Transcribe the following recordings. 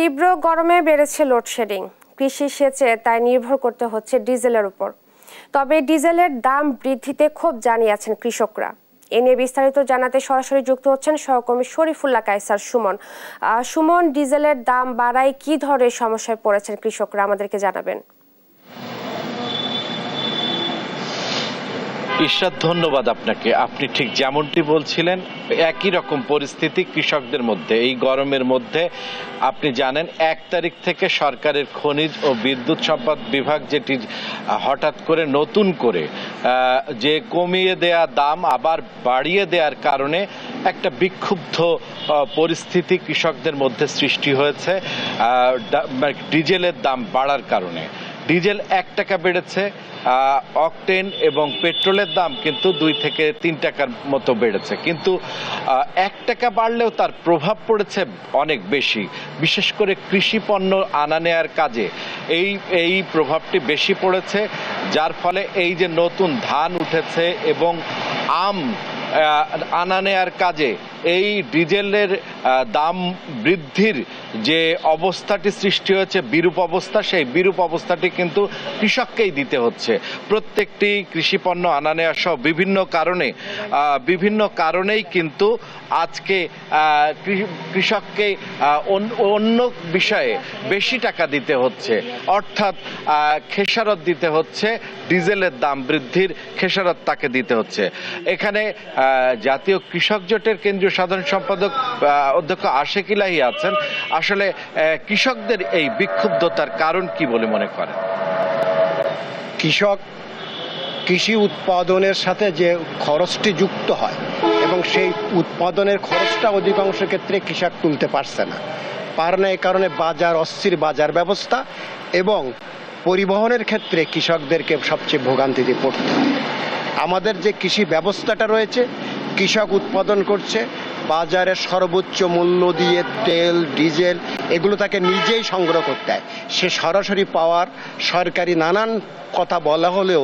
তীব্র গরমে বেড়েছে লোডশেডিং। কৃষি সেচে তাই নির্ভর করতে হচ্ছে ডিজেলের উপর। তবে ডিজেলের দাম বৃদ্ধিতে ক্ষোভ জানিয়েছেন কৃষকরা। এ নিয়ে বিস্তারিত জানাতে সরাসরি যুক্ত হচ্ছেন সহকর্মী শরীফুল্লাহ কায়সার সুমন। সুমন, ডিজেলের দাম বাড়ায় কি ধরনের সমস্যায় পড়েছেন কৃষকরা, আমাদেরকে জানাবেন। ইশরাত, ধন্যবাদ আপনাকে। আপনি ঠিক যেমনটি বলছিলেন, একই রকম পরিস্থিতি কৃষকদের মধ্যে। এই গরমের মধ্যে আপনি জানেন 1 তারিখ থেকে সরকারের খনিজ ও বিদ্যুৎ সম্পদ বিভাগ যেটি হঠাৎ করে নতুন করে যে কমিয়ে দেয়া দাম আবার বাড়িয়ে দেওয়ার কারণে একটা বিক্ষুব্ধ পরিস্থিতি কৃষকদের মধ্যে সৃষ্টি হয়েছে ডিজেলের দাম বাড়ার কারণে। ডিজেল 1 টাকা বেড়েছে, অকটেন এবং পেট্রোলের দাম কিন্তু 2 থেকে 3 টাকার মতো বেড়েছে, কিন্তু 1 টাকা বাড়লেও তার প্রভাব পড়েছে অনেক বেশি, বিশেষ করে কৃষি পণ্য আনা নেয়ার কাজে এই প্রভাবটি বেশি পড়েছে। যার ফলে এই যে নতুন ধান উঠেছে এবং আম আনা নেয়ার কাজে এই ডিজেলের দাম বৃদ্ধির যে অবস্থাটি সৃষ্টি হয়েছে, বিরূপ অবস্থা, সেই বিরূপ অবস্থাটি কিন্তু কৃষককেই দিতে হচ্ছে। প্রত্যেকটি কৃষি পণ্য আনা নেওয়া সহ বিভিন্ন কারণেই কিন্তু আজকে কৃষককে অন্য বিষয়ে বেশি টাকা দিতে হচ্ছে, অর্থাৎ খেসারত দিতে হচ্ছে। ডিজেলের দাম বৃদ্ধির খেসারত তাকে দিতে হচ্ছে। এখানে জাতীয় কৃষক জোটের কেন্দ্রীয় সাধারণ সম্পাদক অধ্যক্ষ আশিক ইলাহি আছেন। আসলে কৃষকদের এই বিক্ষুব্ধতার কারণ কি বলে মনে করেন? কৃষি উৎপাদনের সাথে যে খরচটি যুক্ত হয় এবং সেই উৎপাদনের খরচটা অধিকাংশ ক্ষেত্রে কৃষক তুলতে পারছে না। এই কারণে অস্থির বাজার ব্যবস্থা এবং পরিবহনের ক্ষেত্রে কৃষকদেরকে সবচেয়ে ভোগান্তিতে পড়তে হয়। আমাদের যে কৃষি ব্যবস্থাটা রয়েছে, কৃষক উৎপাদন করছে, বাজারে সর্বোচ্চ মূল্য দিয়ে তেল, ডিজেল এগুলো তাকে নিজেই সংগ্রহ করতে হয়। সে সরাসরি পাওয়ার সরকারি নানান কথা বলা হলেও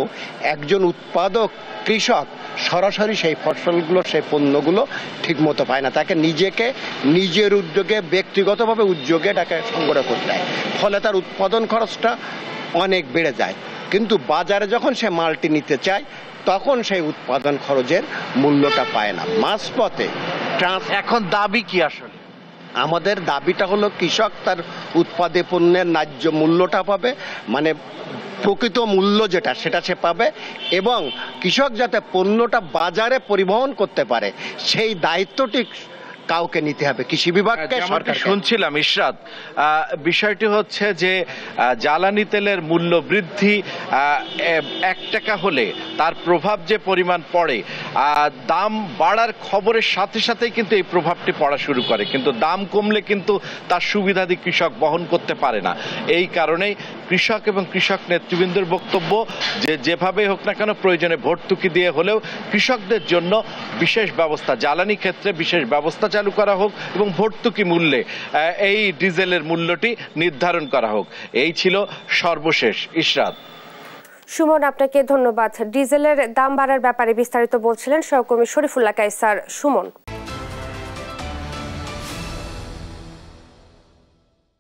একজন উৎপাদক কৃষক সরাসরি সেই ফসলগুলো, সেই পণ্যগুলো ঠিকমতো পায় না। তাকে নিজের উদ্যোগে, ব্যক্তিগতভাবে উদ্যোগে তাকে সংগ্রহ করতে হয়। ফলে তার উৎপাদন খরচটা অনেক বেড়ে যায়। কিন্তু বাজারে যখন সে মালটি নিতে চায় তখন সেই উৎপাদন খরচের মূল্যটা পায় না। মাঝপথে এখন দাবি কি? আসলে আমাদের দাবিটা হলো কৃষক তার উৎপাদিত পণ্যের ন্যায্য মূল্যটা পাবে, মানে প্রকৃত মূল্য যেটা সেটা সে পাবে, এবং কৃষক যাতে পণ্যটা বাজারে পরিবহন করতে পারে সেই দায়িত্বটি কাউকে নিতে হবে, কৃষি বিভাগকে। শুনছিলাম ইশরাত, বিষয়টি হচ্ছে যে জ্বালানি তেলের মূল্য বৃদ্ধি 1 টাকা হলে তার প্রভাব যে পরিমাণ পড়ে, দাম বাড়ার খবরের সাথে সাথেই কিন্তু এই প্রভাবটি পড়া শুরু করে, কিন্তু দাম কমলে কিন্তু তার সুবিধাদি কৃষক বহন করতে পারে না। এই কারণেই কৃষক এবং কৃষক নেতৃবৃন্দের বক্তব্য যে যেভাবে হোক না কেন প্রয়োজনে ভর্তুকি দিয়ে হলেও কৃষকদের জন্য বিশেষ ব্যবস্থা, জ্বালানি ক্ষেত্রে বিশেষ ব্যবস্থা চালু করা হোক এবং ভর্তুকি মূল্যে এই ডিজেলের মূল্যটি নির্ধারণ করা হোক। এই ছিল সর্বশেষ। ইশরাত। সুমন, আপনাকে ধন্যবাদ। ডিজেলের দাম বাড়ার ব্যাপারে বিস্তারিত বলছিলেন সহকর্মী শরীফুল্লাহ কায়সার সুমন।